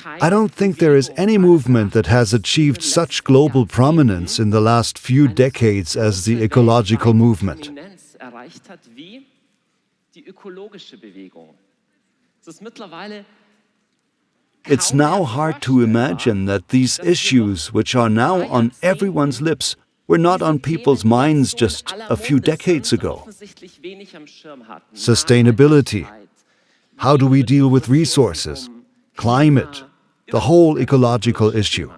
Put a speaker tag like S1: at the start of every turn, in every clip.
S1: I don't think there is any movement that has achieved such global prominence in the last few decades as the ecological movement. It's now hard to imagine that these issues, which are now on everyone's lips, were not on people's minds just a few decades ago. Sustainability. How do we deal with resources? Climate. The whole ecological issue.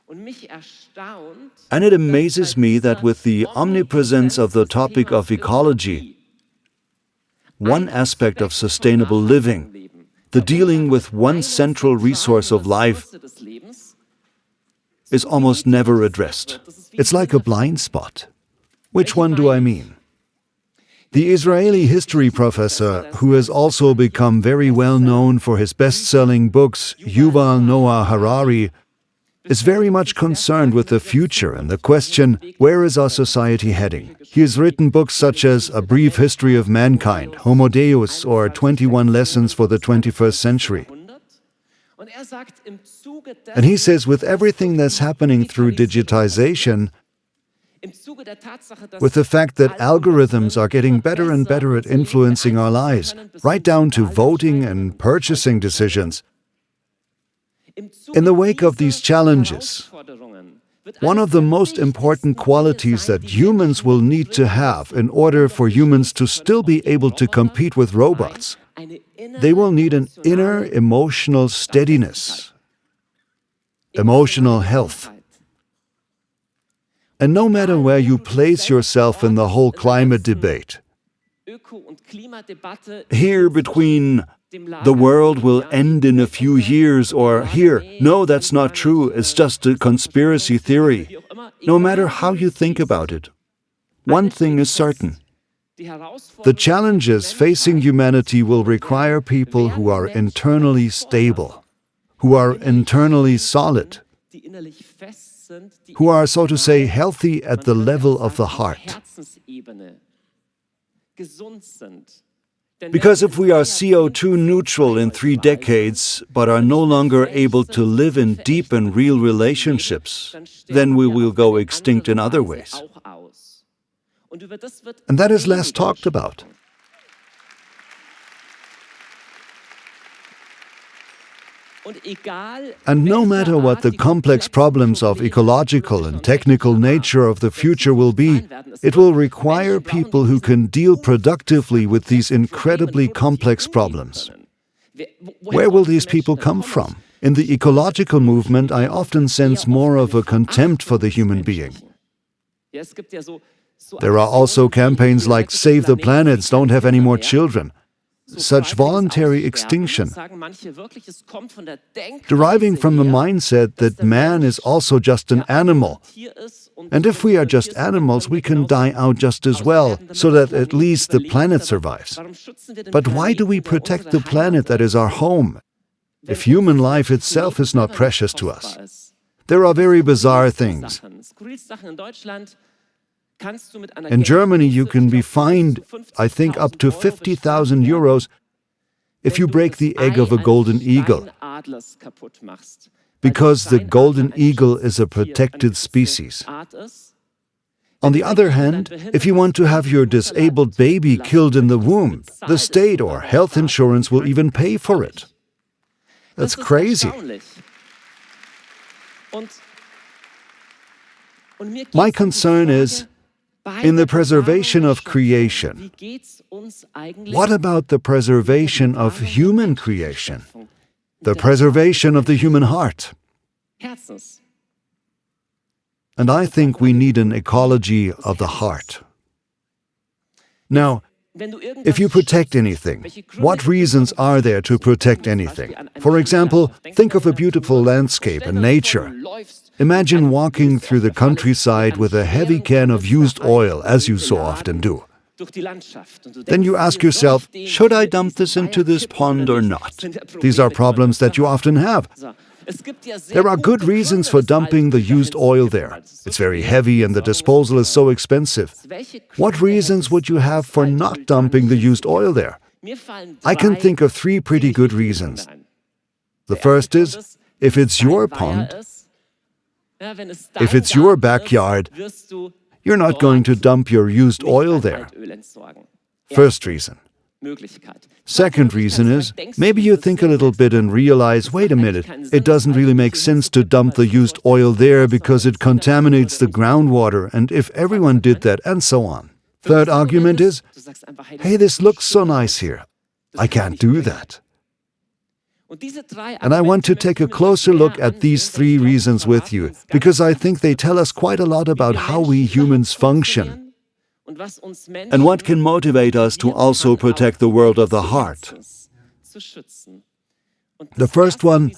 S1: And it amazes me that with the omnipresence of the topic of ecology, one aspect of sustainable living, the dealing with one central resource of life, is almost never addressed. It's like a blind spot. Which one do I mean? The Israeli history professor, who has also become very well known for his best-selling books, Yuval Noah Harari, is very much concerned with the future and the question, where is our society heading? He has written books such as A Brief History of Mankind, Homo Deus, or 21 Lessons for the 21st Century. And he says with everything that's happening through digitization, with the fact that algorithms are getting better and better at influencing our lives, right down to voting and purchasing decisions, in the wake of these challenges, one of the most important qualities that humans will need to have in order for humans to still be able to compete with robots, they will need an inner emotional steadiness, emotional health. And no matter where you place yourself in the whole climate debate, here between the world will end in a few years or here, no, that's not true, it's just a conspiracy theory. No matter how you think about it, one thing is certain. The challenges facing humanity will require people who are internally stable, who are internally solid, who are, so to say, healthy at the level of the heart. Because if we are CO2 neutral in 3 decades, but are no longer able to live in deep and real relationships, then we will go extinct in other ways. And that is less talked about. And no matter what the complex problems of ecological and technical nature of the future will be, it will require people who can deal productively with these incredibly complex problems. Where will these people come from? In the ecological movement, I often sense more of a contempt for the human being. There are also campaigns like Save the Planets, Don't Have Any More Children. Such voluntary extinction, deriving from the mindset that man is also just an animal. And if we are just animals, we can die out just as well, so that at least the planet survives. But why do we protect the planet that is our home, if human life itself is not precious to us? There are very bizarre things. In Germany, you can be fined, I think, up to 50,000 euros if you break the egg of a golden eagle, because the golden eagle is a protected species. On the other hand, if you want to have your disabled baby killed in the womb, the state or health insurance will even pay for it. That's crazy. My concern is, in the preservation of creation, what about the preservation of human creation? The preservation of the human heart? And I think we need an ecology of the heart. Now, if you protect anything, what reasons are there to protect anything? For example, think of a beautiful landscape and nature. Imagine walking through the countryside with a heavy can of used oil, as you so often do. Then you ask yourself, should I dump this into this pond or not? These are problems that you often have. There are good reasons for dumping the used oil there. It's very heavy and the disposal is so expensive. What reasons would you have for not dumping the used oil there? I can think of 3 pretty good reasons. The first is, if it's your pond, if it's your backyard, you're not going to dump your used oil there. First reason. Second reason is, maybe you think a little bit and realize, wait a minute, it doesn't really make sense to dump the used oil there because it contaminates the groundwater, and if everyone did that, and so on. Third argument is, hey, this looks so nice here. I can't do that. And I want to take a closer look at these three reasons with you, because I think they tell us quite a lot about how we humans function, and what can motivate us to also protect the world of the heart. The first one,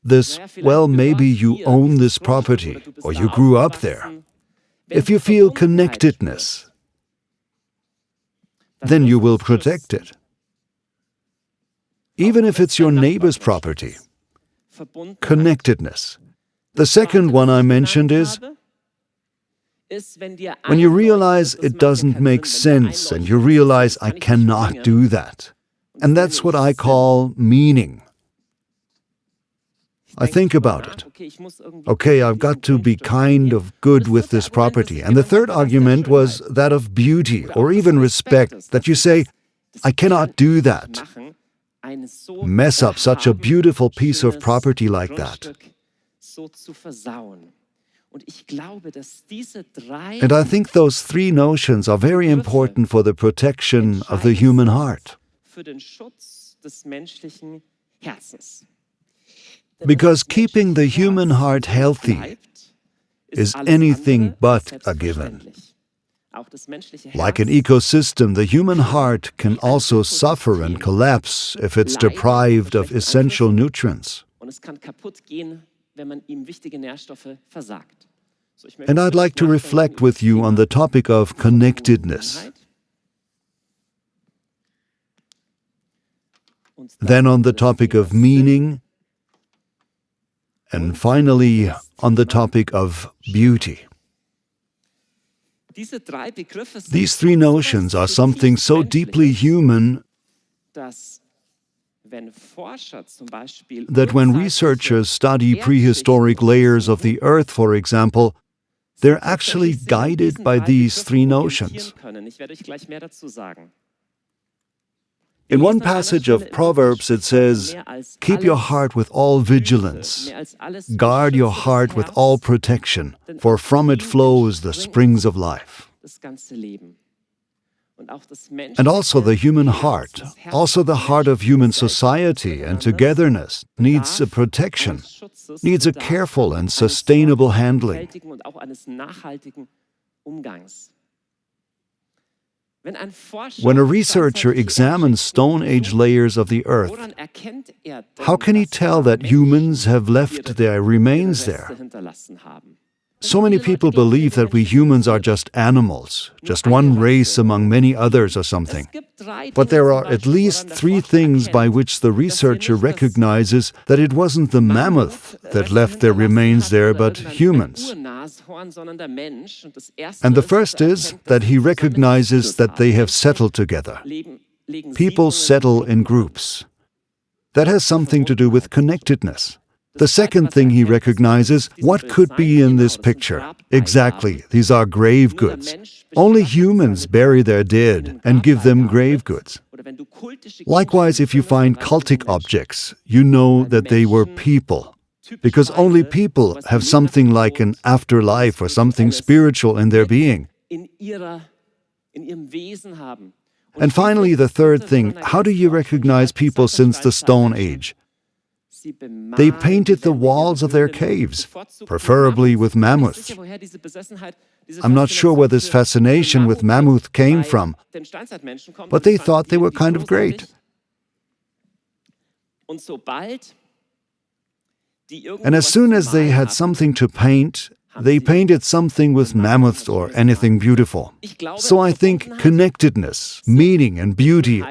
S1: this, well, maybe you own this property, or you grew up there. If you feel connectedness, then you will protect it. Even if it's your neighbor's property. Connectedness. The second one I mentioned is, when you realize it doesn't make sense and you realize I cannot do that. And that's what I call meaning. I think about it. Okay, I've got to be kind of good with this property. And the third argument was that of beauty or even respect, that you say, I cannot do that. Mess up such a beautiful piece of property like that. And I think those three notions are very important for the protection of the human heart. Because keeping the human heart healthy is anything but a given. Like an ecosystem, the human heart can also suffer and collapse if it's deprived of essential nutrients. And I'd like to reflect with you on the topic of connectedness. Then on the topic of meaning, and finally on the topic of beauty. These three notions are something so deeply human that when researchers study prehistoric layers of the earth, for example, they're actually guided by these three notions. In one passage of Proverbs it says, "Keep your heart with all vigilance, guard your heart with all protection, for from it flows the springs of life." And also the human heart, also the heart of human society and togetherness, needs a protection, needs a careful and sustainable handling. When a researcher examines Stone Age layers of the earth, how can he tell that humans have left their remains there? So many people believe that we humans are just animals, just one race among many others or something. But there are at least three things by which the researcher recognizes that it wasn't the mammoth that left their remains there, but humans. And the first is that he recognizes that they have settled together. People settle in groups. That has something to do with connectedness. The second thing he recognizes, what could be in this picture? Exactly, these are grave goods. Only humans bury their dead and give them grave goods. Likewise, if you find cultic objects, you know that they were people. Because only people have something like an afterlife or something spiritual in their being. And finally, the third thing, how do you recognize people since the Stone Age? They painted the walls of their caves, preferably with mammoths. I'm not sure where this fascination with mammoth came from, but they thought they were kind of great. And as soon as they had something to paint, they painted something with mammoths or anything beautiful. So I think connectedness, meaning, and beauty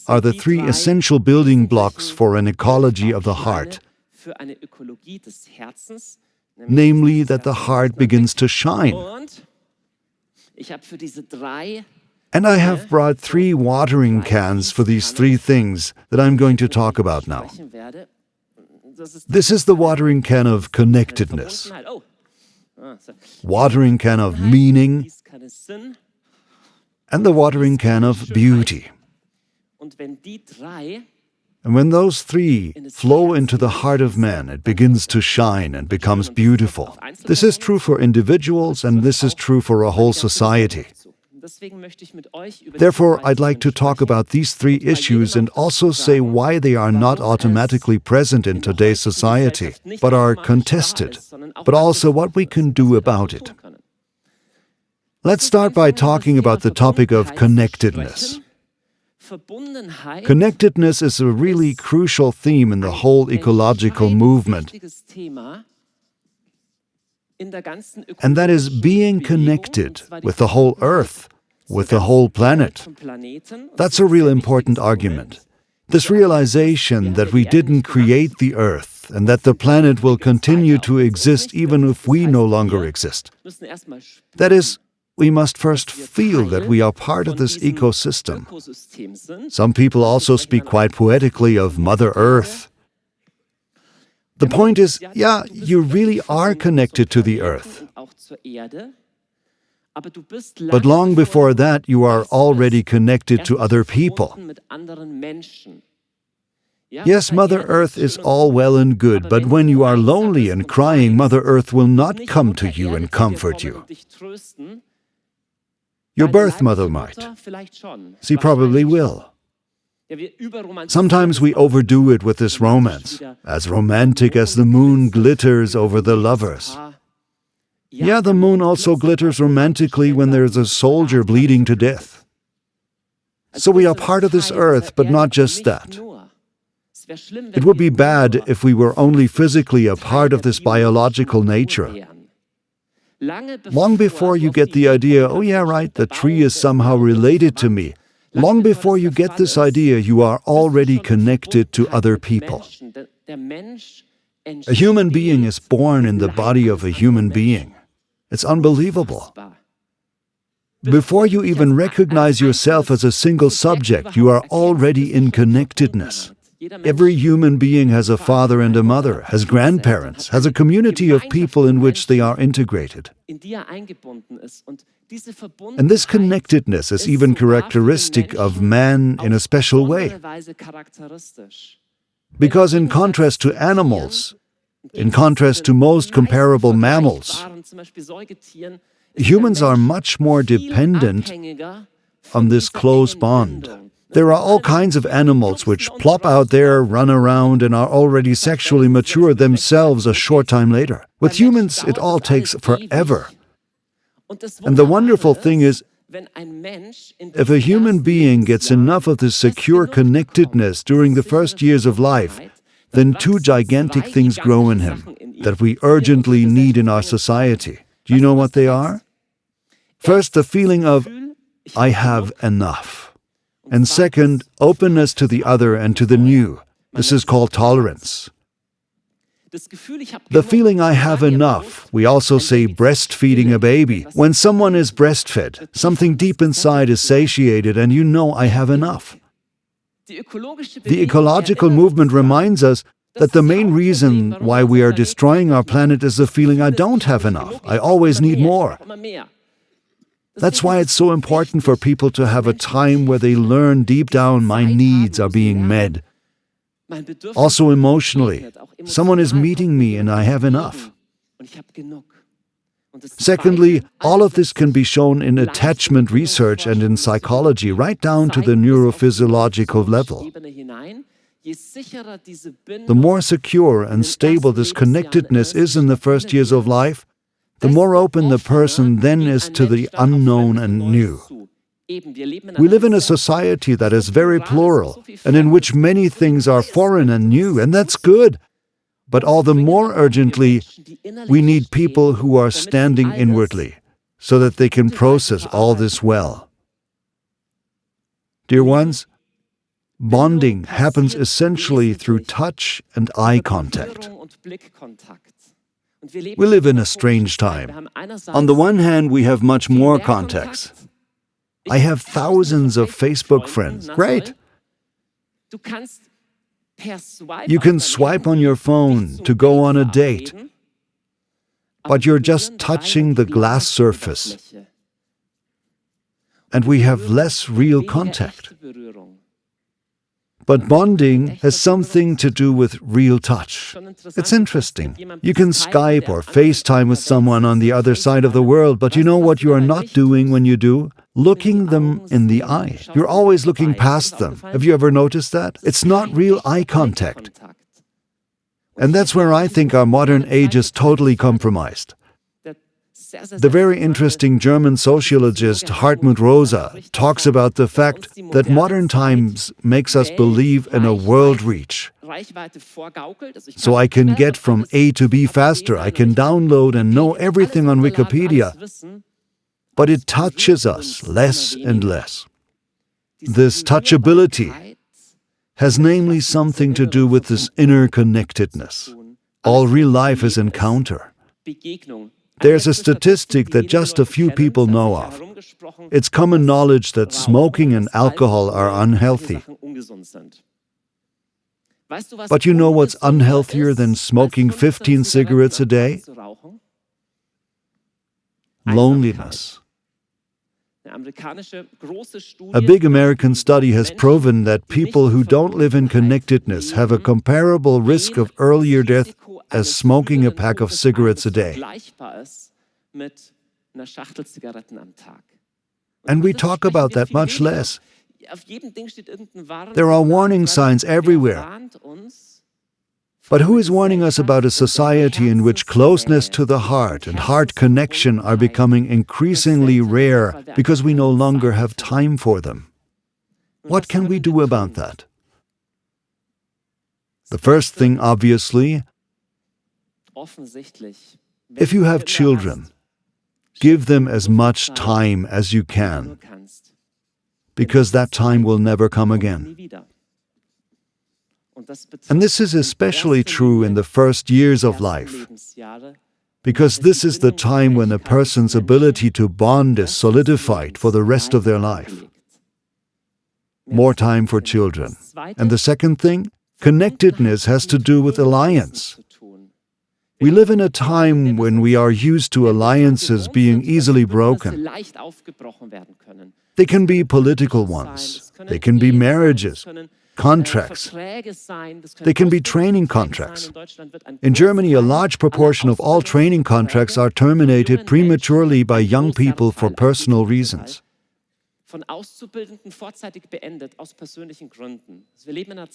S1: are the three essential building blocks for an ecology of the heart, namely that the heart begins to shine. And I have brought 3 watering cans for these 3 things that I'm going to talk about now. This is the watering can of connectedness, watering can of meaning, and the watering can of beauty. And when those three flow into the heart of man, it begins to shine and becomes beautiful. This is true for individuals, and this is true for a whole society. Therefore, I'd like to talk about these three issues and also say why they are not automatically present in today's society, but are contested, but also what we can do about it. Let's start by talking about the topic of connectedness. Connectedness is a really crucial theme in the whole ecological movement, and that is being connected with the whole Earth, with the whole planet. That's a real important argument. This realization that we didn't create the Earth and that the planet will continue to exist even if we no longer exist. That is, we must first feel that we are part of this ecosystem. Some people also speak quite poetically of Mother Earth. The point is, yeah, you really are connected to the Earth. But long before that, you are already connected to other people. Yes, Mother Earth is all well and good, but when you are lonely and crying, Mother Earth will not come to you and comfort you. Your birth mother might. She probably will. Sometimes we overdo it with this romance, as romantic as the moon glitters over the lovers. Yeah, the moon also glitters romantically when there's a soldier bleeding to death. So we are part of this earth, but not just that. It would be bad if we were only physically a part of this biological nature. Long before you get the idea, oh yeah, right, the tree is somehow related to me, long before you get this idea, you are already connected to other people. A human being is born in the body of a human being. It's unbelievable. Before you even recognize yourself as a single subject, you are already in connectedness. Every human being has a father and a mother, has grandparents, has a community of people in which they are integrated. And this connectedness is even characteristic of man in a special way. Because in contrast to animals, in contrast to most comparable mammals, humans are much more dependent on this close bond. There are all kinds of animals which plop out there, run around, and are already sexually mature themselves a short time later. With humans, it all takes forever. And the wonderful thing is, if a human being gets enough of this secure connectedness during the first years of life, then two gigantic things grow in him that we urgently need in our society. Do you know what they are? First, the feeling of, I have enough. And second, openness to the other and to the new. This is called tolerance. The feeling I have enough, we also say breastfeeding a baby. When someone is breastfed, something deep inside is satiated and you know I have enough. The ecological movement reminds us that the main reason why we are destroying our planet is the feeling I don't have enough. I always need more. That's why it's so important for people to have a time where they learn deep down my needs are being met. Also emotionally, someone is meeting me and I have enough. Secondly, all of this can be shown in attachment research and in psychology, right down to the neurophysiological level. The more secure and stable this connectedness is in the first years of life, the more open the person then is to the unknown and new. We live in a society that is very plural, and in which many things are foreign and new, and that's good. But all the more urgently, we need people who are standing inwardly, so that they can process all this well. Dear ones, bonding happens essentially through touch and eye contact. We live in a strange time. On the one hand, we have much more contacts. I have thousands of Facebook friends. Great. You can swipe on your phone to go on a date, but you're just touching the glass surface, and we have less real contact. But bonding has something to do with real touch. It's interesting. You can Skype or FaceTime with someone on the other side of the world, but you know what you are not doing when you do? Looking them in the eye. You're always looking past them. Have you ever noticed that? It's not real eye contact. And that's where I think our modern age is totally compromised. The very interesting German sociologist Hartl talks about the fact that modern times makes us believe in a world reach. So I can get from A to B faster, I can download and know everything on Wikipedia, but it touches us less and less. This touchability has namely something to do with this inner connectedness. All real life is encounter. There's a statistic that just a few people know of. It's common knowledge that smoking and alcohol are unhealthy. But you know what's unhealthier than smoking 15 cigarettes a day? Loneliness. A big American study has proven that people who don't live in connectedness have a comparable risk of earlier death as smoking a pack of cigarettes a day. And we talk about that much less. There are warning signs everywhere. But who is warning us about a society in which closeness to the heart and heart connection are becoming increasingly rare because we no longer have time for them? What can we do about that? The first thing, obviously, if you have children, give them as much time as you can, because that time will never come again. And this is especially true in the first years of life, because this is the time when a person's ability to bond is solidified for the rest of their life. More time for children. And the second thing, connectedness has to do with alliance. We live in a time when we are used to alliances being easily broken. They can be political ones, they can be marriages, contracts. They can be training contracts. In Germany, a large proportion of all training contracts are terminated prematurely by young people for personal reasons.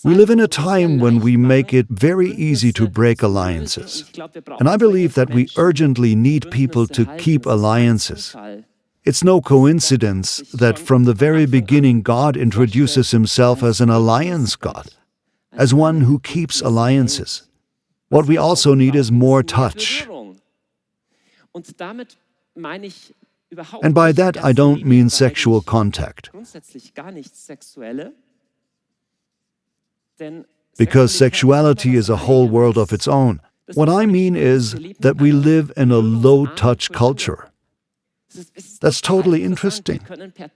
S1: We live in a time when we make it very easy to break alliances. And I believe that we urgently need people to keep alliances. It's no coincidence that from the very beginning God introduces himself as an alliance God, as one who keeps alliances. What we also need is more touch. And by that I don't mean sexual contact, because sexuality is a whole world of its own. What I mean is that we live in a low-touch culture. That's totally interesting.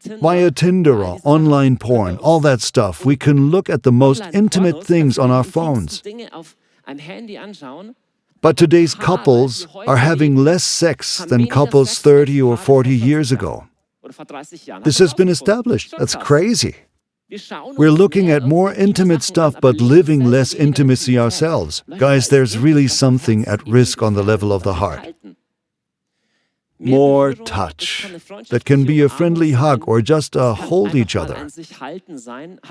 S1: Via Tinder or online porn, all that stuff, we can look at the most intimate things on our phones. But today's couples are having less sex than couples 30 or 40 years ago. This has been established. That's crazy. We're looking at more intimate stuff but living less intimacy ourselves. Guys, there's really something at risk on the level of the heart. More touch. That can be a friendly hug or just a hold each other.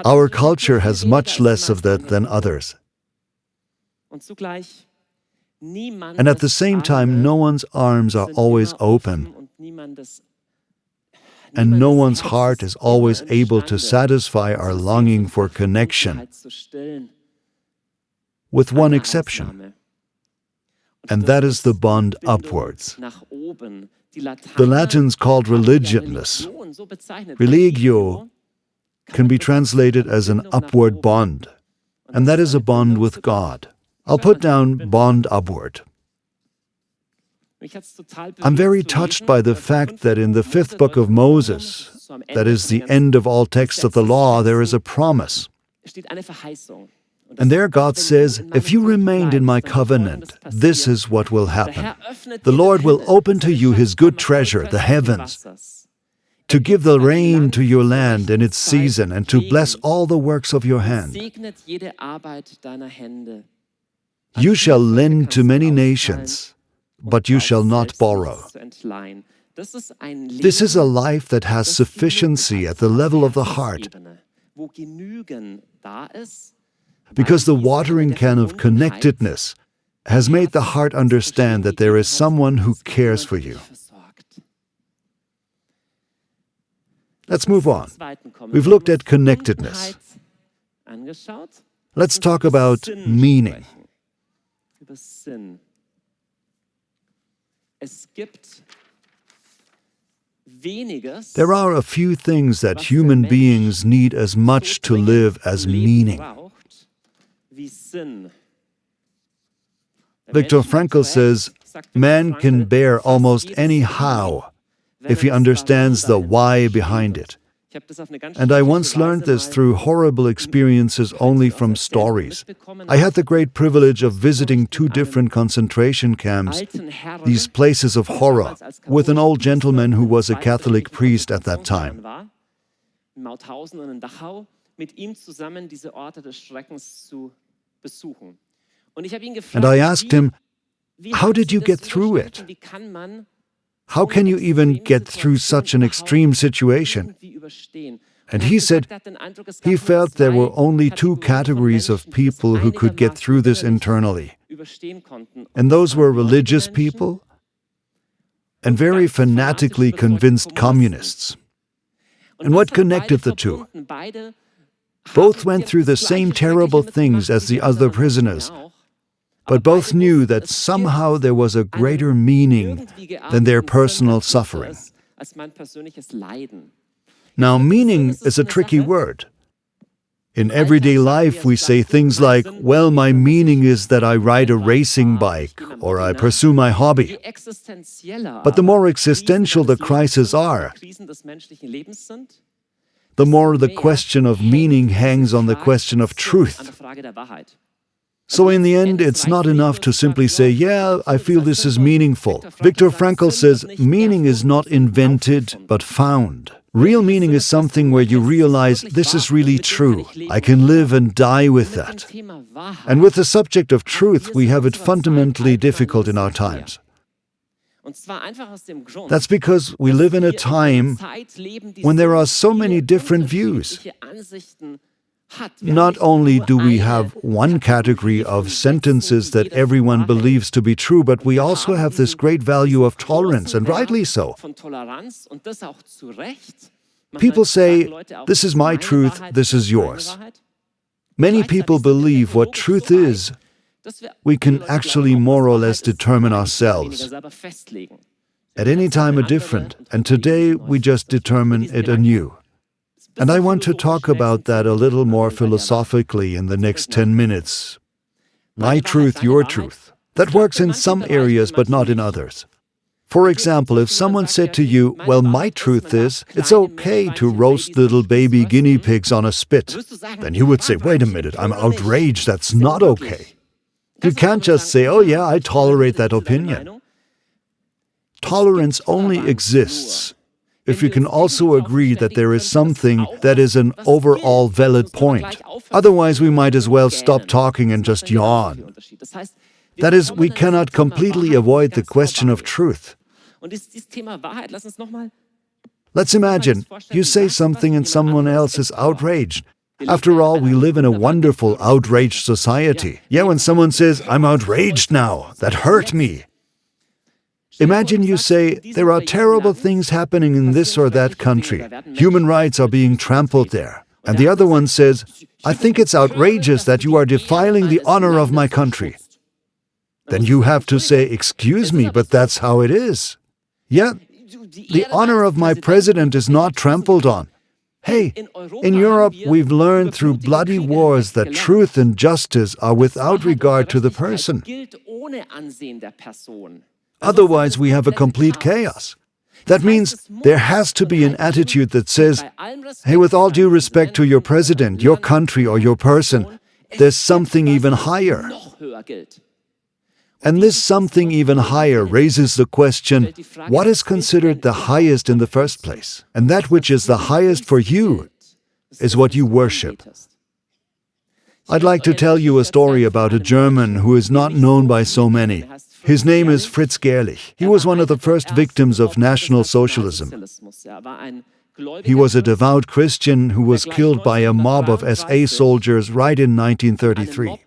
S1: Our culture has much less of that than others. And at the same time, no one's arms are always open. And no one's heart is always able to satisfy our longing for connection. With one exception. And that is the bond upwards. The Latins called religiousness. Religio can be translated as an upward bond, and that is a bond with God. I'll put down bond upward. I'm very touched by the fact that in the 5th book of Moses, that is the end of all texts of the law, there is a promise. And there God says, if you remained in my covenant, this is what will happen. The Lord will open to you his good treasure, the heavens, to give the rain to your land in its season, and to bless all the works of your hand. You shall lend to many nations, but you shall not borrow. This is a life that has sufficiency at the level of the heart, because the watering can of connectedness has made the heart understand that there is someone who cares for you. Let's move on. We've looked at connectedness. Let's talk about meaning. There are a few things that human beings need as much to live as meaning. Viktor Frankl says, man can bear almost any how if he understands the why behind it. And I once learned this through horrible experiences only from stories. I had the great privilege of visiting 2 different concentration camps, these places of horror, with an old gentleman who was a Catholic priest at that time. And I asked him, how did you get through it? How can you even get through such an extreme situation? And he said he felt there were only 2 categories of people who could get through this internally. And those were religious people and very fanatically convinced communists. And what connected the 2? Both went through the same terrible things as the other prisoners, but both knew that somehow there was a greater meaning than their personal suffering. Now, meaning is a tricky word. In everyday life, we say things like, well, my meaning is that I ride a racing bike, or I pursue my hobby. But the more existential the crises are, the more the question of meaning hangs on the question of truth. So in the end, it's not enough to simply say, yeah, I feel this is meaningful. Viktor Frankl says, meaning is not invented, but found. Real meaning is something where you realize this is really true. I can live and die with that. And with the subject of truth, we have it fundamentally difficult in our times. That's because we live in a time when there are so many different views. Not only do we have one category of sentences that everyone believes to be true, but we also have this great value of tolerance, and rightly so. People say, this is my truth, this is yours. Many people believe what truth is, we can actually more or less determine ourselves. At any time a different, and today we just determine it anew. And I want to talk about that a little more philosophically in the next 10 minutes. My truth, your truth. That works in some areas, but not in others. For example, if someone said to you, well, my truth is, it's okay to roast little baby guinea pigs on a spit, then you would say, wait a minute, I'm outraged, that's not okay. You can't just say, oh yeah, I tolerate that opinion. Tolerance only exists if you can also agree that there is something that is an overall valid point. Otherwise, we might as well stop talking and just yawn. That is, we cannot completely avoid the question of truth. Let's imagine you say something and someone else is outraged. After all, we live in a wonderful, outraged society. Yeah, when someone says, I'm outraged now, that hurt me. Imagine you say, there are terrible things happening in this or that country. Human rights are being trampled there. And the other one says, I think it's outrageous that you are defiling the honor of my country. Then you have to say, excuse me, but that's how it is. Yeah, the honor of my president is not trampled on. Hey, in Europe, we've learned through bloody wars that truth and justice are without regard to the person. Otherwise, we have a complete chaos. That means there has to be an attitude that says, hey, with all due respect to your president, your country, or your person, there's something even higher. And this something even higher raises the question, what is considered the highest in the first place? And that which is the highest for you is what you worship. I'd like to tell you a story about a German who is not known by so many. His name is Fritz Gerlich. He was one of the first victims of National Socialism. He was a devout Christian who was killed by a mob of SA soldiers right in 1933.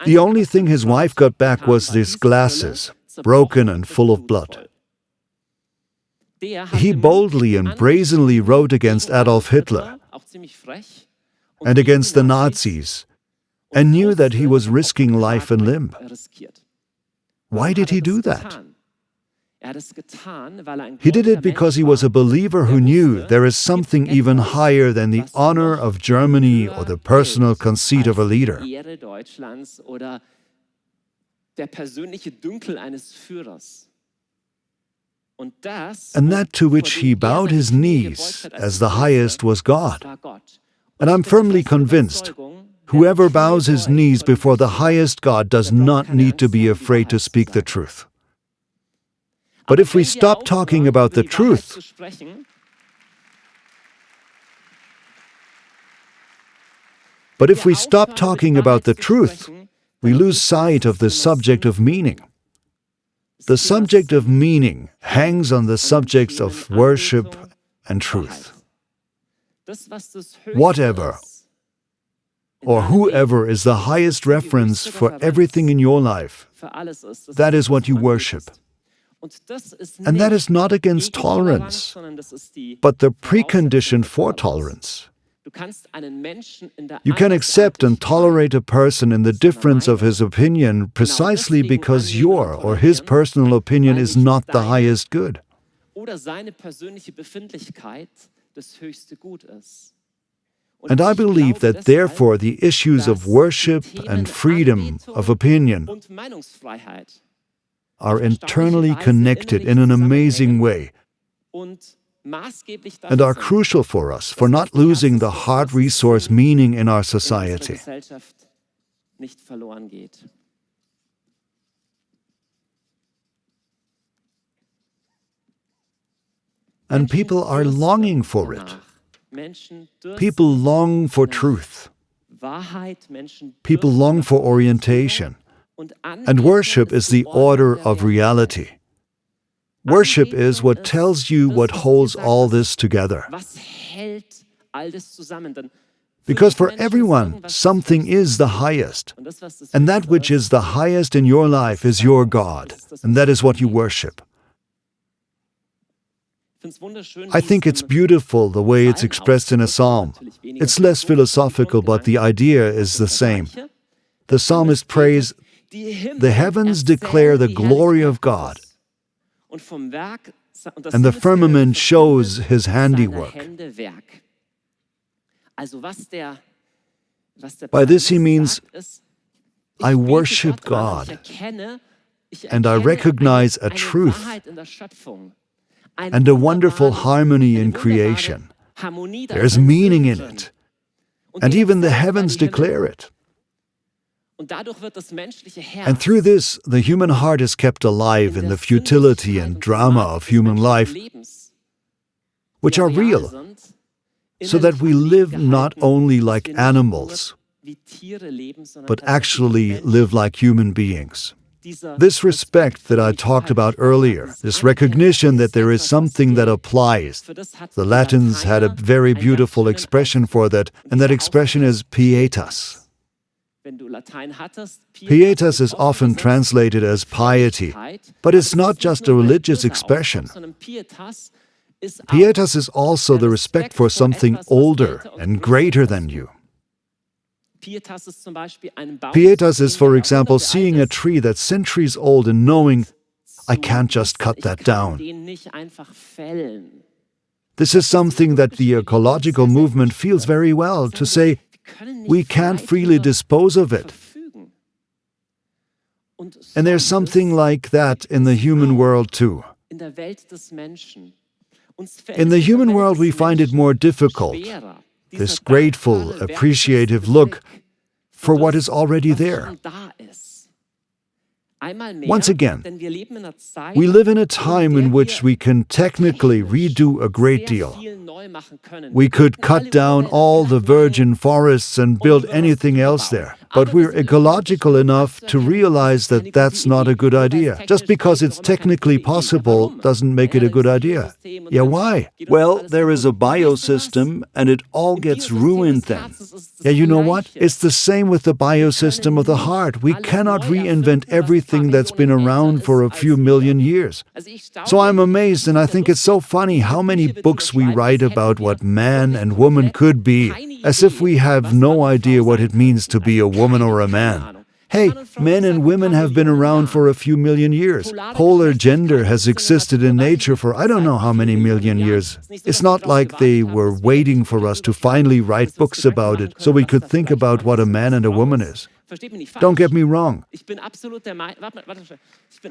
S1: The only thing his wife got back was his glasses, broken and full of blood. He boldly and brazenly wrote against Adolf Hitler and against the Nazis, and knew that he was risking life and limb. Why did he do that? He did it because he was a believer who knew there is something even higher than the honor of Germany or the personal conceit of a leader. And that to which he bowed his knees as the highest was God. And I'm firmly convinced, whoever bows his knees before the highest God does not need to be afraid to speak the truth. But if we stop talking about the truth, we lose sight of the subject of meaning. The subject of meaning hangs on the subjects of worship and truth. Whatever or whoever is the highest reference for everything in your life, that is what you worship. And that is not against tolerance, but the precondition for tolerance. You can accept and tolerate a person in the difference of his opinion precisely because your or his personal opinion is not the highest good. And I believe that therefore the issues of worship and freedom of opinion are internally connected in an amazing way and are crucial for us for not losing the hard resource meaning in our society. And people are longing for it. People long for truth. People long for orientation. And worship is the order of reality. Worship is what tells you what holds all this together. Because for everyone, something is the highest. And that which is the highest in your life is your God. And that is what you worship. I think it's beautiful the way it's expressed in a psalm. It's less philosophical, but the idea is the same. The psalmist prays, "The heavens declare the glory of God, and the firmament shows his handiwork." By this he means, I worship God, and I recognize a truth and a wonderful harmony in creation. There's meaning in it, and even the heavens declare it. And through this, the human heart is kept alive in the futility and drama of human life, which are real, so that we live not only like animals, but actually live like human beings. This respect that I talked about earlier, this recognition that there is something that applies. The Latins had a very beautiful expression for that, and that expression is pietas. Pietas is often translated as piety, but it's not just a religious expression. Pietas is also the respect for something older and greater than you. Pietas is, for example, seeing a tree that's centuries old and knowing, I can't just cut that down. This is something that the ecological movement feels very well, to say, we can't freely dispose of it. And there's something like that in the human world too. In the human world we find it more difficult, this grateful, appreciative look for what is already there. Once again, we live in a time in which we can technically redo a great deal. We could cut down all the virgin forests and build anything else there. But we're ecological enough to realize that that's not a good idea. Just because it's technically possible doesn't make it a good idea. Yeah, why? Well, there is a biosystem and it all gets ruined then. Yeah, you know what? It's the same with the biosystem of the heart. We cannot reinvent everything that's been around for a few million years. So I'm amazed, and I think it's so funny how many books we write about what man and woman could be, as if we have no idea what it means to be a woman or a man. Hey, men and women have been around for a few million years. Polar gender has existed in nature for I don't know how many million years. It's not like they were waiting for us to finally write books about it so we could think about what a man and a woman is. Don't get me wrong.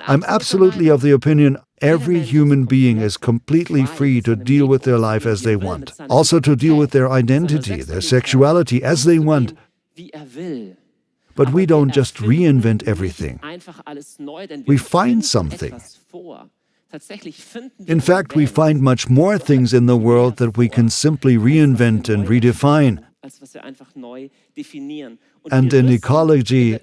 S1: I'm absolutely of the opinion every human being is completely free to deal with their life as they want. Also to deal with their identity, their sexuality as they want. But we don't just reinvent everything. We find something. In fact, we find much more things in the world that we can simply reinvent and redefine. And in ecology,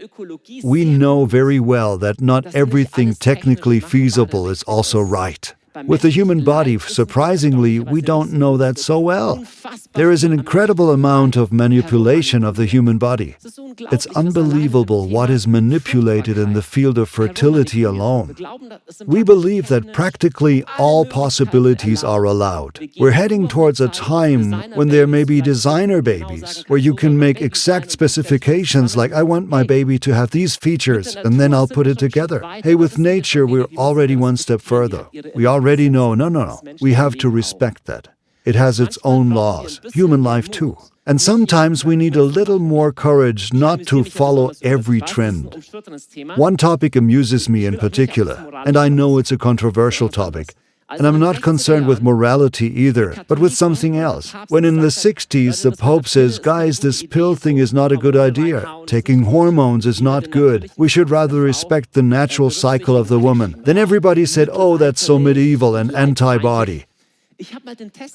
S1: we know very well that not everything technically feasible is also right. With the human body, surprisingly, we don't know that so well. There is an incredible amount of manipulation of the human body. It's unbelievable what is manipulated in the field of fertility alone. We believe that practically all possibilities are allowed. We're heading towards a time when there may be designer babies, where you can make exact specifications like, I want my baby to have these features, and then I'll put it together. Hey, with nature, we're already one step further. We already know, no, we have to respect that. It has its own laws, human life too. And sometimes we need a little more courage not to follow every trend. One topic amuses me in particular, and I know it's a controversial topic. And I'm not concerned with morality either, but with something else. When in the 60s the Pope says, guys, this pill thing is not a good idea. Taking hormones is not good. We should rather respect the natural cycle of the woman. Then everybody said, oh, that's so medieval and anti-body.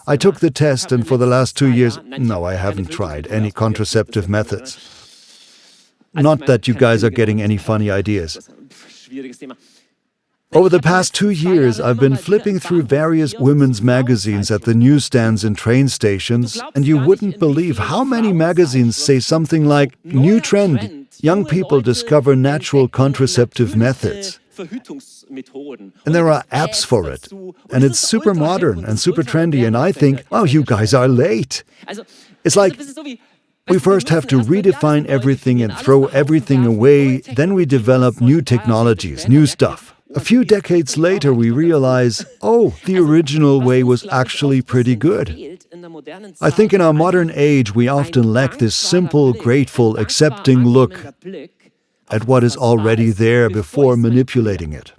S1: I took the test, and for the last 2 years, no, I haven't tried any contraceptive methods. Not that you guys are getting any funny ideas. Over the past 2 years, I've been flipping through various women's magazines at the newsstands and train stations, and you wouldn't believe how many magazines say something like, new trend, young people discover natural contraceptive methods. And there are apps for it, and it's super modern and super trendy, and I think, oh, you guys are late. It's like, we first have to redefine everything and throw everything away, then we develop new technologies, new stuff. A few decades later, we realize, oh, the original way was actually pretty good. I think in our modern age, we often lack this simple, grateful, accepting look at what is already there before manipulating it.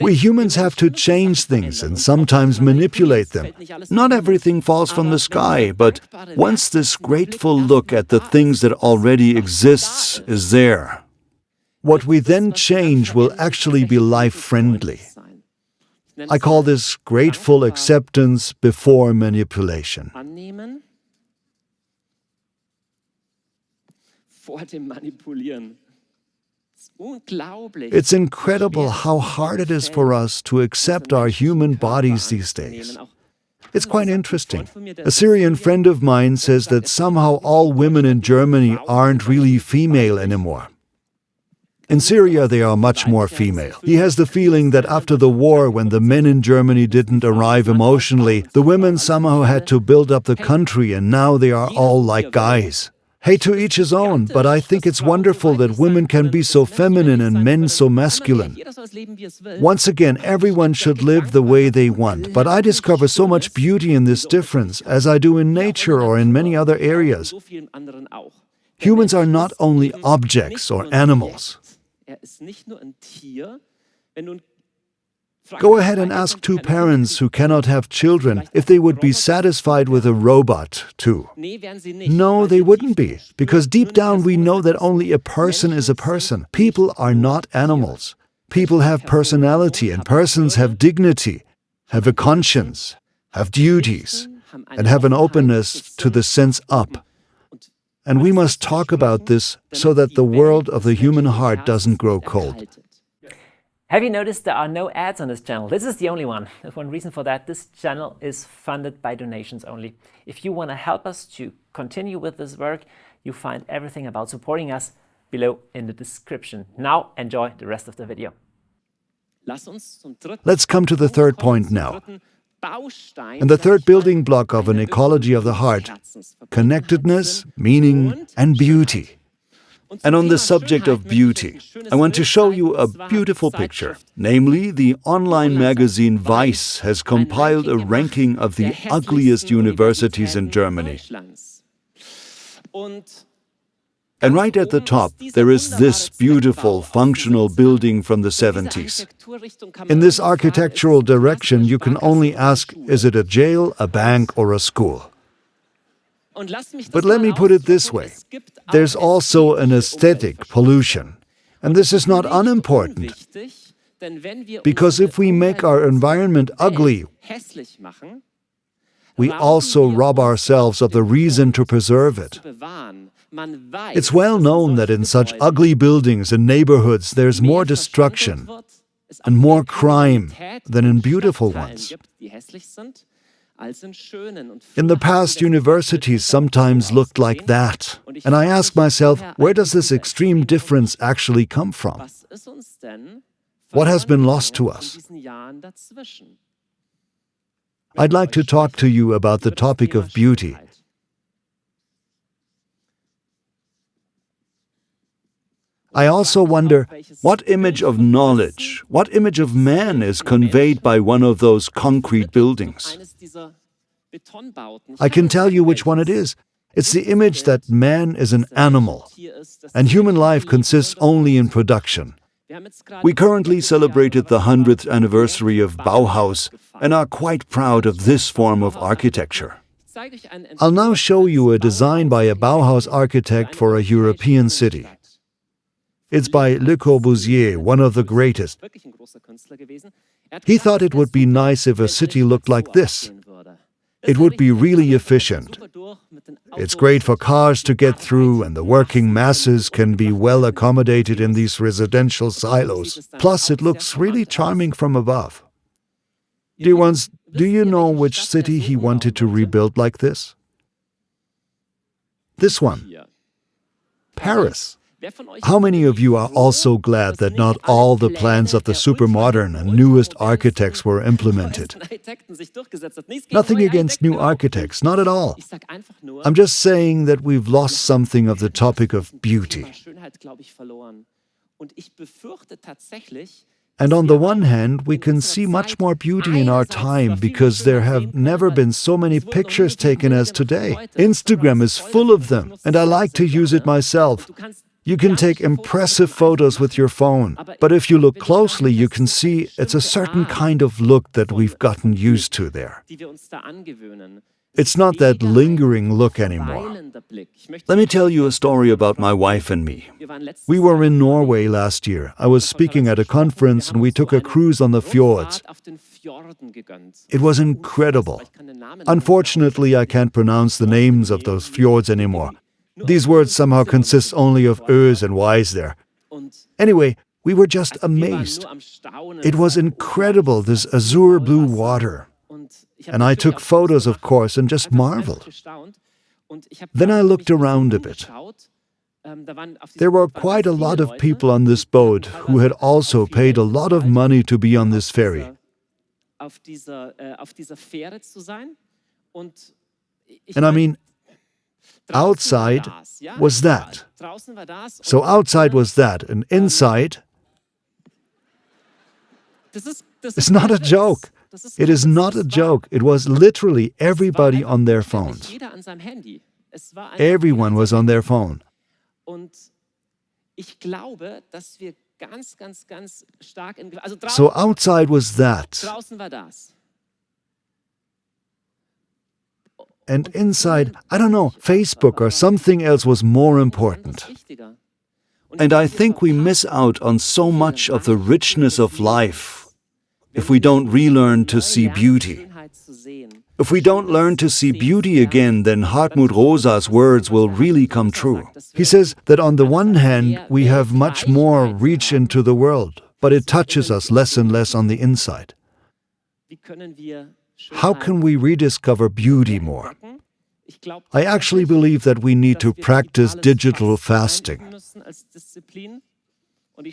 S1: We humans have to change things and sometimes manipulate them. Not everything falls from the sky, but once this grateful look at the things that already exists is there, what we then change will actually be life-friendly. I call this grateful acceptance before manipulation. It's incredible how hard it is for us to accept our human bodies these days. It's quite interesting. A Syrian friend of mine says that somehow all women in Germany aren't really female anymore. In Syria, they are much more female. He has the feeling that after the war, when the men in Germany didn't arrive emotionally, the women somehow had to build up the country, and now they are all like guys. Hey, to each his own, but I think it's wonderful that women can be so feminine and men so masculine. Once again, everyone should live the way they want, but I discover so much beauty in this difference, as I do in nature or in many other areas. Humans are not only objects or animals. Go ahead and ask two parents who cannot have children if they would be satisfied with a robot, too. No, they wouldn't be, because deep down we know that only a person is a person. People are not animals. People have personality, and persons have dignity, have a conscience, have duties, and have an openness to the sense up. And we must talk about this so that the world of the human heart doesn't grow cold.
S2: Have you noticed there are no ads on this channel? This is the only one. There's one reason for that. This channel is funded by donations only. If you want to help us to continue with this work, you find everything about supporting us below in the description. Now enjoy the rest of the video.
S1: Let's come to the third point now. And the third building block of an ecology of the heart: connectedness, meaning, and beauty. And on the subject of beauty, I want to show you a beautiful picture. Namely, the online magazine Vice has compiled a ranking of the ugliest universities in Germany. And right at the top, there is this beautiful, functional building from the 70s. In this architectural direction, you can only ask, is it a jail, a bank, or a school? But let me put it this way. There's also an aesthetic pollution. And this is not unimportant. Because if we make our environment ugly, we also rob ourselves of the reason to preserve it. It's well known that in such ugly buildings and neighborhoods there's more destruction and more crime than in beautiful ones. In the past, universities sometimes looked like that, and I ask myself, where does this extreme difference actually come from? What has been lost to us? I'd like to talk to you about the topic of beauty. I also wonder, what image of knowledge, what image of man is conveyed by one of those concrete buildings? I can tell you which one it is. It's the image that man is an animal, and human life consists only in production. We currently celebrated the 100th anniversary of Bauhaus and are quite proud of this form of architecture. I'll now show you a design by a Bauhaus architect for a European city. It's by Le Corbusier, one of the greatest. He thought it would be nice if a city looked like this. It would be really efficient. It's great for cars to get through, and the working masses can be well accommodated in these residential silos. Plus, it looks really charming from above. Dear ones, do you know which city he wanted to rebuild like this? This one. Paris. How many of you are also glad that not all the plans of the super-modern and newest architects were implemented? Nothing against new architects, not at all. I'm just saying that we've lost something of the topic of beauty. And on the one hand, we can see much more beauty in our time because there have never been so many pictures taken as today. Instagram is full of them, and I like to use it myself. You can take impressive photos with your phone, but if you look closely, you can see it's a certain kind of look that we've gotten used to there. It's not that lingering look anymore. Let me tell you a story about my wife and me. We were in Norway last year. I was speaking at a conference and we took a cruise on the fjords. It was incredible. Unfortunately, I can't pronounce the names of those fjords anymore. These words somehow consist only of Ös and Ys there. Anyway, we were just amazed. It was incredible, this azure blue water. And I took photos, of course, and just marveled. Then I looked around a bit. There were quite a lot of people on this boat who had also paid a lot of money to be on this ferry. And I mean, outside was that. So outside was that, and inside... It's not a joke. It is not a joke. It was literally everybody on their phones. Everyone was on their phone. So outside was that, and inside, I don't know, Facebook or something else was more important. And I think we miss out on so much of the richness of life if we don't relearn to see beauty. If we don't learn to see beauty again, then Hartmut Rosa's words will really come true. He says that on the one hand, we have much more reach into the world, but it touches us less and less on the inside. How can we rediscover beauty more? I actually believe that we need to practice digital fasting.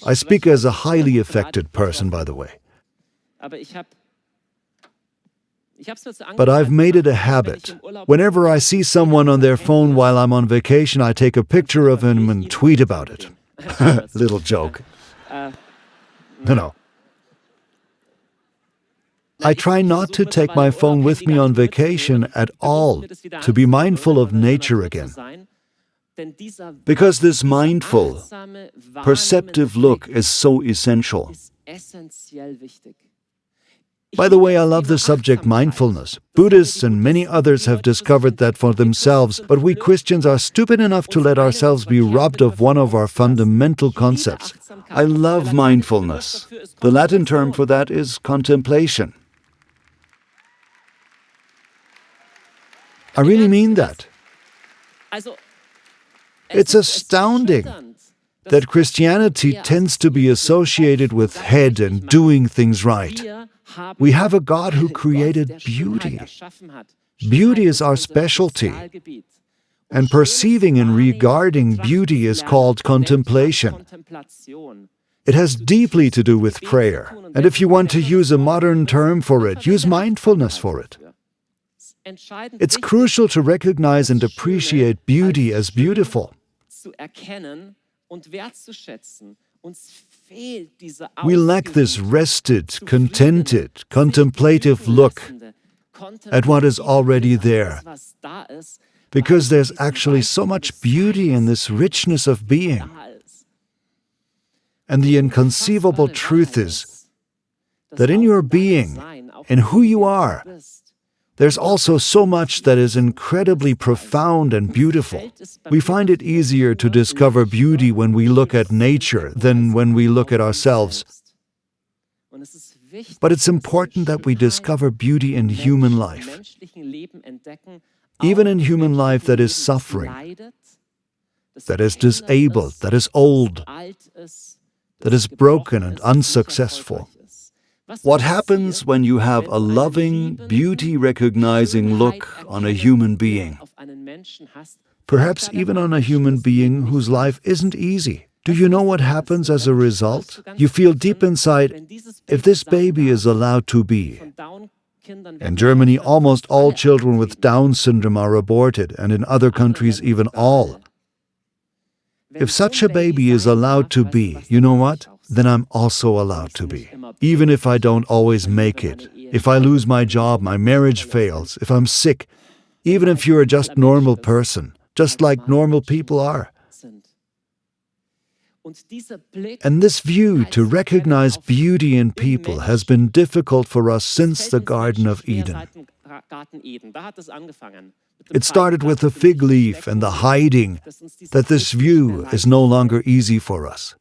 S1: I speak as a highly affected person, by the way. But I've made it a habit. Whenever I see someone on their phone while I'm on vacation, I take a picture of him and tweet about it. Little joke. No. I try not to take my phone with me on vacation at all, to be mindful of nature again. Because this mindful, perceptive look is so essential. By the way, I love the subject mindfulness. Buddhists and many others have discovered that for themselves, but we Christians are stupid enough to let ourselves be robbed of one of our fundamental concepts. I love mindfulness. The Latin term for that is contemplation. I really mean that. It's astounding that Christianity tends to be associated with head and doing things right. We have a God who created beauty. Beauty is our specialty. And perceiving and regarding beauty is called contemplation. It has deeply to do with prayer. And if you want to use a modern term for it, use mindfulness for it. It's crucial to recognize and appreciate beauty as beautiful. We lack this rested, contented, contemplative look at what is already there, because there's actually so much beauty in this richness of being. And the inconceivable truth is that in your being, in who you are, there's also so much that is incredibly profound and beautiful. We find it easier to discover beauty when we look at nature than when we look at ourselves. But it's important that we discover beauty in human life, even in human life that is suffering, that is disabled, that is old, that is broken and unsuccessful. What happens when you have a loving, beauty-recognizing look on a human being? Perhaps even on a human being whose life isn't easy. Do you know what happens as a result? You feel deep inside, if this baby is allowed to be. In Germany, almost all children with Down syndrome are aborted, and in other countries, even all. If such a baby is allowed to be, you know what? Then I'm also allowed to be. Even if I don't always make it, if I lose my job, my marriage fails, if I'm sick, even if you're a just normal person, just like normal people are. And this view to recognize beauty in people has been difficult for us since the Garden of Eden. It started with the fig leaf and the hiding, that this view is no longer easy for us.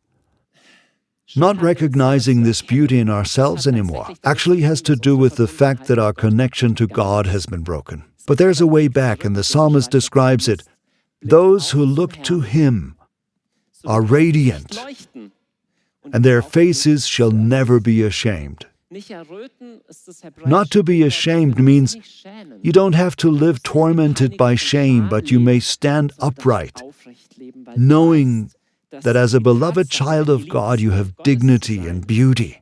S1: Not recognizing this beauty in ourselves anymore actually has to do with the fact that our connection to God has been broken. But there's a way back, and the psalmist describes it. Those who look to Him are radiant, and their faces shall never be ashamed. Not to be ashamed means you don't have to live tormented by shame, but you may stand upright, knowing that as a beloved child of God you have dignity and beauty.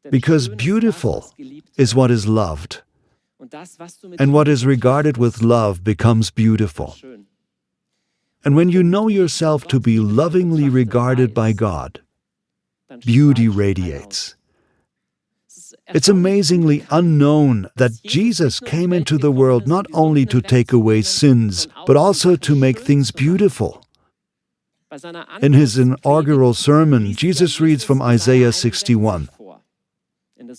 S1: Because beautiful is what is loved, and what is regarded with love becomes beautiful. And when you know yourself to be lovingly regarded by God, beauty radiates. It's amazingly unknown that Jesus came into the world not only to take away sins, but also to make things beautiful. In his inaugural sermon, Jesus reads from Isaiah 61.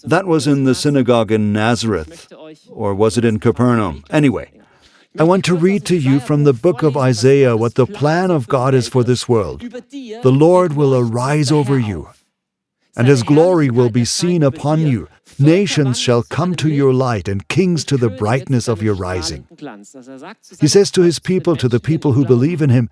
S1: That was in the synagogue in Nazareth, or was it in Capernaum? Anyway, I want to read to you from the book of Isaiah what the plan of God is for this world. The Lord will arise over you, and His glory will be seen upon you. Nations shall come to your light, and kings to the brightness of your rising. He says to His people, to the people who believe in Him,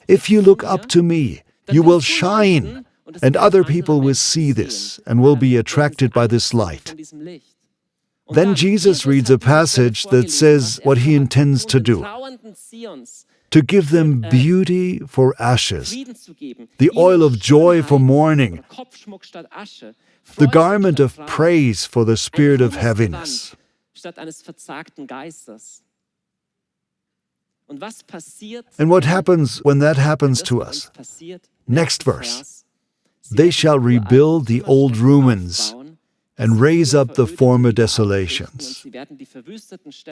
S1: if you look up to me, you will shine, and other people will see this and will be attracted by this light. Then Jesus reads a passage that says what He intends to do: to give them beauty for ashes, the oil of joy for mourning, the garment of praise for the spirit of heaviness. And what happens when that happens to us? Next verse. They shall rebuild the old ruins and raise up the former desolations.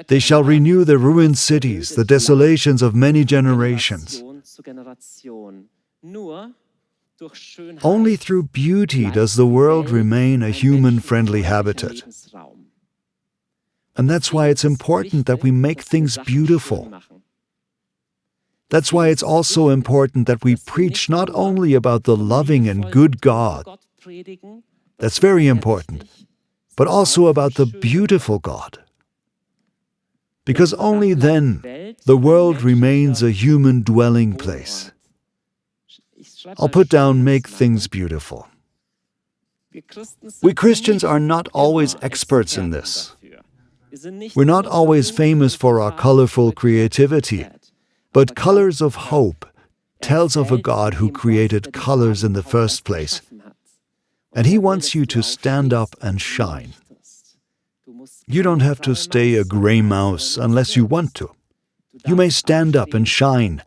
S1: They shall renew the ruined cities, the desolations of many generations. Only through beauty does the world remain a human-friendly habitat. And that's why it's important that we make things beautiful. That's why it's also important that we preach not only about the loving and good God, that's very important, but also about the beautiful God. Because only then the world remains a human dwelling place. I'll put down make things beautiful. We Christians are not always experts in this. We're not always famous for our colorful creativity, but Colors of Hope tells of a God who created colors in the first place, and He wants you to stand up and shine. You don't have to stay a gray mouse unless you want to. You may stand up and shine,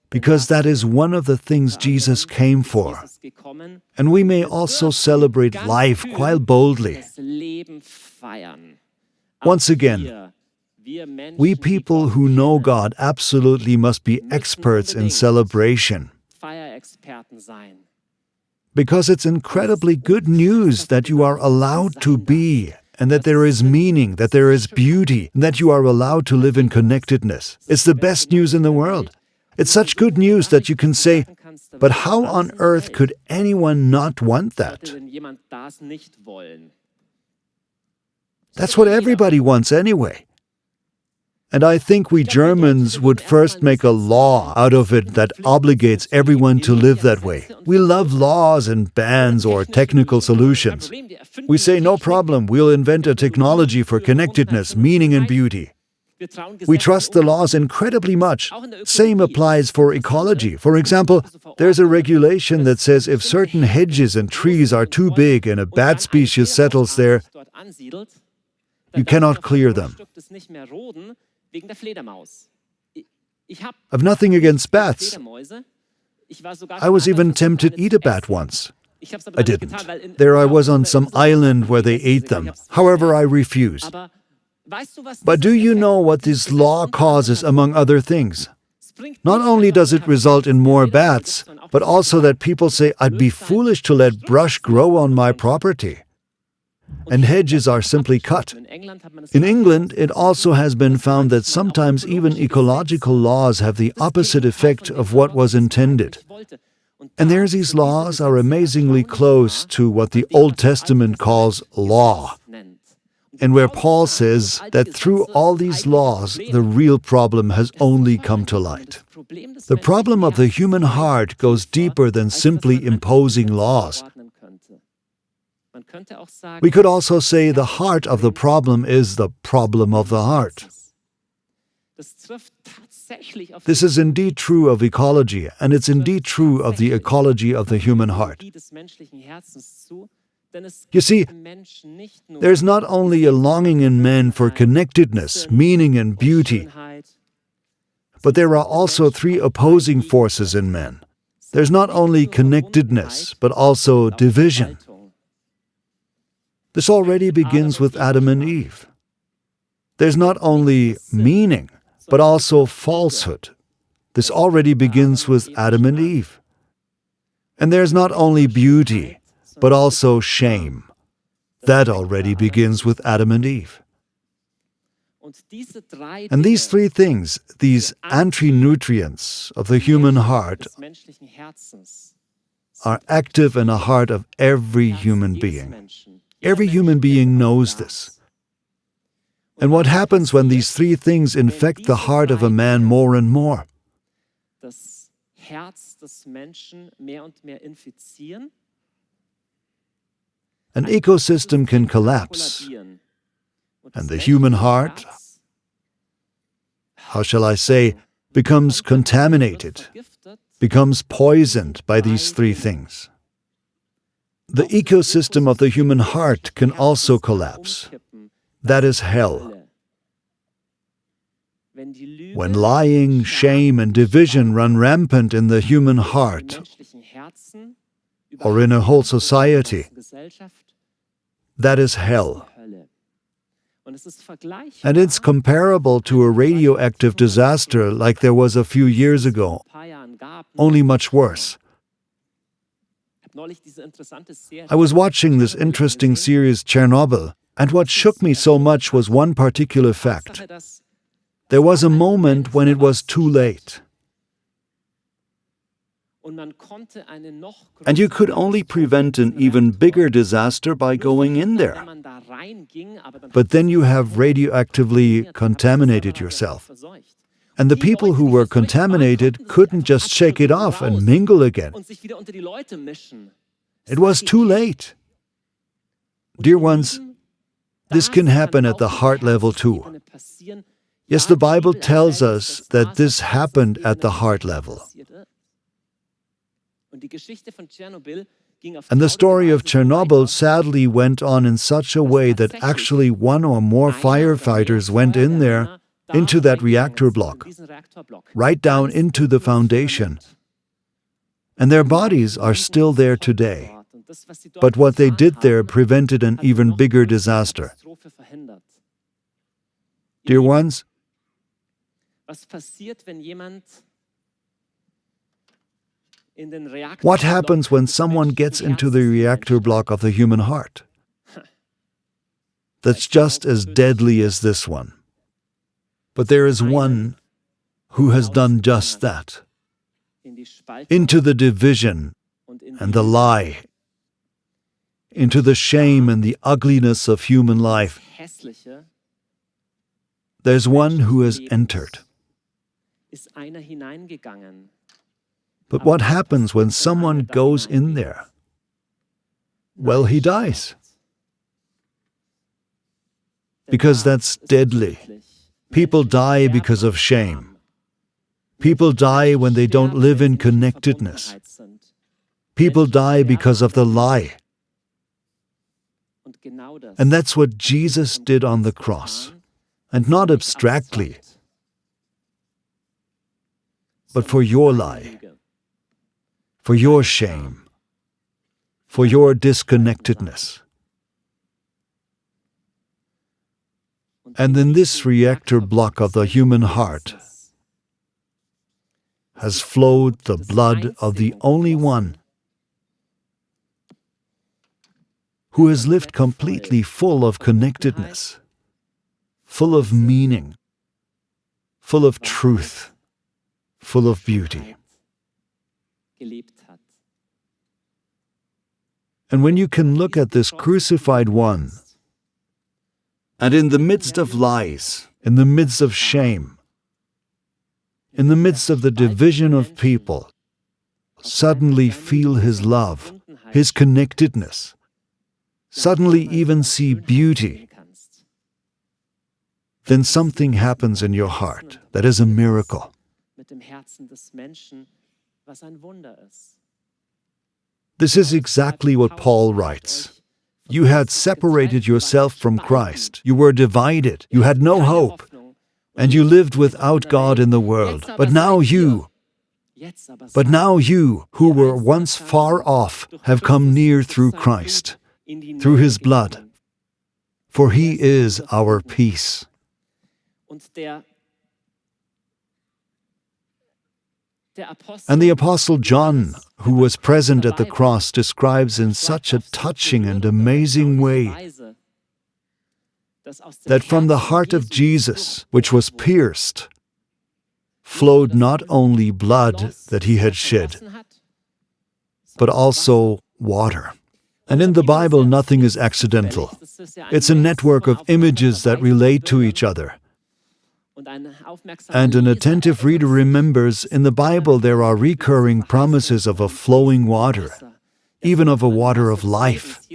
S1: because that is one of the things Jesus came for. And we may also celebrate life quite boldly. Once again, we people who know God absolutely must be experts in celebration. Because it's incredibly good news that you are allowed to be, and that there is meaning, that there is beauty, and that you are allowed to live in connectedness. It's the best news in the world. It's such good news that you can say, but how on earth could anyone not want that? That's what everybody wants anyway. And I think we Germans would first make a law out of it that obligates everyone to live that way. We love laws and bans or technical solutions. We say, no problem, we'll invent a technology for connectedness, meaning and beauty. We trust the laws incredibly much. Same applies for ecology. For example, there's a regulation that says if certain hedges and trees are too big and a bat species settles there, you cannot clear them. I've nothing against bats. I was even tempted to eat a bat once. I didn't. There I was on some island where they ate them. However, I refused. But do you know what this law causes, among other things? Not only does it result in more bats, but also that people say, I'd be foolish to let brush grow on my property. And hedges are simply cut. In England, it also has been found that sometimes even ecological laws have the opposite effect of what was intended. And there these laws are amazingly close to what the Old Testament calls law, and where Paul says that through all these laws, the real problem has only come to light. The problem of the human heart goes deeper than simply imposing laws. We could also say the heart of the problem is the problem of the heart. This is indeed true of ecology, and it's indeed true of the ecology of the human heart. You see, there's not only a longing in men for connectedness, meaning, and beauty, but there are also three opposing forces in men. There's not only connectedness, but also division. This already begins with Adam and Eve. There's not only meaning, but also falsehood. This already begins with Adam and Eve. And there's not only beauty, but also shame. That already begins with Adam and Eve. And these three things, these anti-nutrients of the human heart, are active in the heart of every human being. Every human being knows this. And what happens when these three things infect the heart of a man more and more? An ecosystem can collapse, and the human heart, how shall I say, becomes contaminated, becomes poisoned by these three things. The ecosystem of the human heart can also collapse. That is hell. When lying, shame, and division run rampant in the human heart, or in a whole society, that is hell. And it's comparable to a radioactive disaster like there was a few years ago, only much worse. I was watching this interesting series, Chernobyl, and what shook me so much was one particular fact. There was a moment when it was too late. And you could only prevent an even bigger disaster by going in there. But then you have radioactively contaminated yourself. And the people who were contaminated couldn't just shake it off and mingle again. It was too late. Dear ones, this can happen at the heart level too. Yes, the Bible tells us that this happened at the heart level. And the story of Chernobyl sadly went on in such a way that actually one or more firefighters went in there, into that reactor block, right down into the foundation. And their bodies are still there today. But what they did there prevented an even bigger disaster. Dear ones, what happens when someone gets into the reactor block of the human heart? That's just as deadly as this one. But there is one who has done just that. Into the division and the lie, into the shame and the ugliness of human life, there's one who has entered. But what happens when someone goes in there? Well, he dies. Because that's deadly. People die because of shame. People die when they don't live in connectedness. People die because of the lie. And that's what Jesus did on the cross. And not abstractly, but for your lie, for your shame, for your disconnectedness. And in this reactor block of the human heart has flowed the blood of the only one who has lived completely full of connectedness, full of meaning, full of truth, full of beauty. And when you can look at this crucified one, and in the midst of lies, in the midst of shame, in the midst of the division of people, suddenly feel his love, his connectedness, suddenly even see beauty, then something happens in your heart that is a miracle. This is exactly what Paul writes. You had separated yourself from Christ. You were divided. You had no hope. And you lived without God in the world. But now you, who were once far off, have come near through Christ, through his blood. For he is our peace. And the Apostle John, who was present at the cross, describes in such a touching and amazing way that from the heart of Jesus, which was pierced, flowed not only blood that he had shed, but also water. And in the Bible, nothing is accidental. It's a network of images that relate to each other. And an attentive reader remembers, in the Bible there are recurring promises of a flowing water, even of a water of life.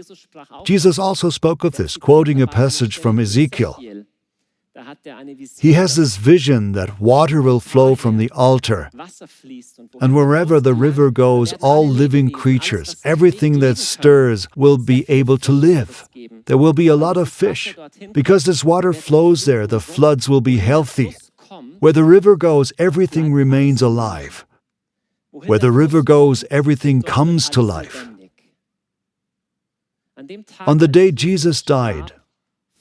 S1: Jesus also spoke of this, quoting a passage from Ezekiel. He has this vision that water will flow from the altar, and wherever the river goes, all living creatures, everything that stirs, will be able to live. There will be a lot of fish. Because this water flows there, the floods will be healthy. Where the river goes, everything remains alive. Where the river goes, everything comes to life. On the day Jesus died,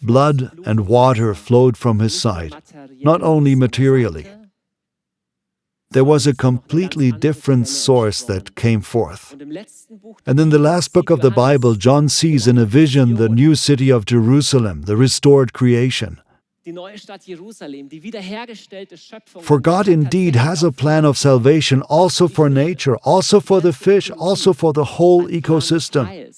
S1: blood and water flowed from his side, not only materially. There was a completely different source that came forth. And in the last book of the Bible, John sees in a vision the new city of Jerusalem, the restored creation. For God indeed has a plan of salvation also for nature, also for the fish, also for the whole ecosystem.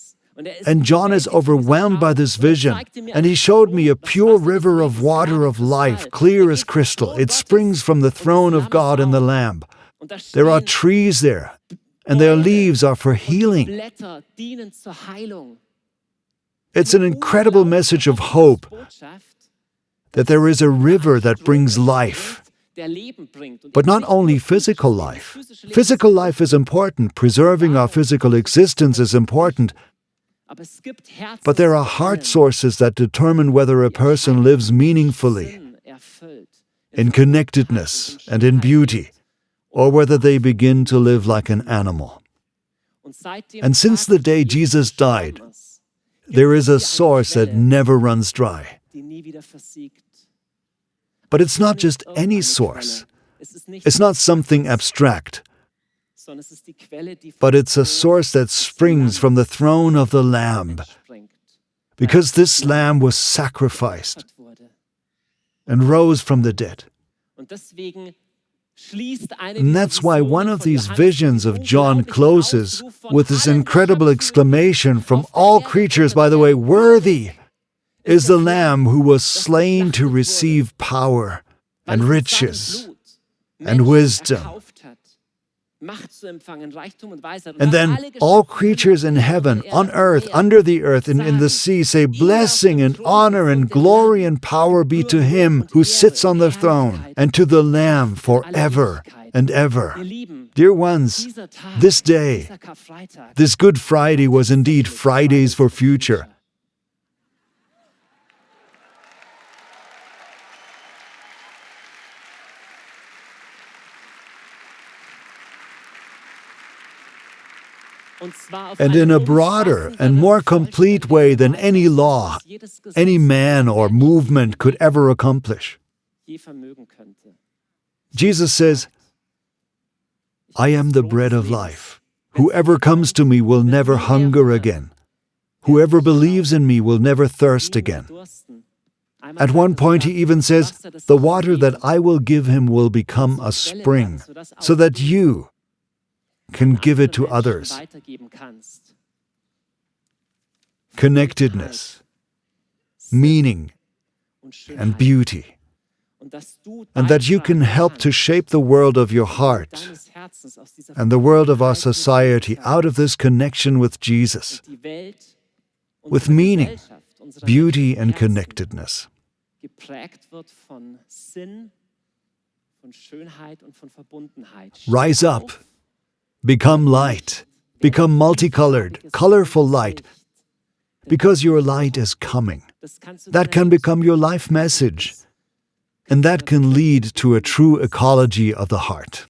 S1: And John is overwhelmed by this vision, and he showed me a pure river of water of life, clear as crystal. It springs from the throne of God and the Lamb. There are trees there, and their leaves are for healing. It's an incredible message of hope that there is a river that brings life. But not only physical life. Physical life is important. Preserving our physical existence is important. But there are heart sources that determine whether a person lives meaningfully, in connectedness and in beauty, or whether they begin to live like an animal. And since the day Jesus died, there is a source that never runs dry. But it's not just any source. It's not something abstract. But it's a source that springs from the throne of the Lamb, because this Lamb was sacrificed and rose from the dead. And that's why one of these visions of John closes with this incredible exclamation from all creatures, by the way, worthy is the Lamb who was slain to receive power and riches and wisdom. And then all creatures in heaven, on earth, under the earth, and in the sea say, blessing and honor and glory and power be to him who sits on the throne and to the Lamb forever and ever. Dear ones, this day, this Good Friday was indeed Fridays for Future. And in a broader and more complete way than any law, any man or movement could ever accomplish. Jesus says, I am the bread of life. Whoever comes to me will never hunger again. Whoever believes in me will never thirst again. At one point he even says, the water that I will give him will become a spring, so that you can give it to others. Connectedness, meaning, and beauty. And that you can help to shape the world of your heart and the world of our society out of this connection with Jesus, with meaning, beauty, and connectedness. Rise up. Become light. Become multicolored, colorful light. Because your light is coming. That can become your life message. And that can lead to a true ecology of the heart.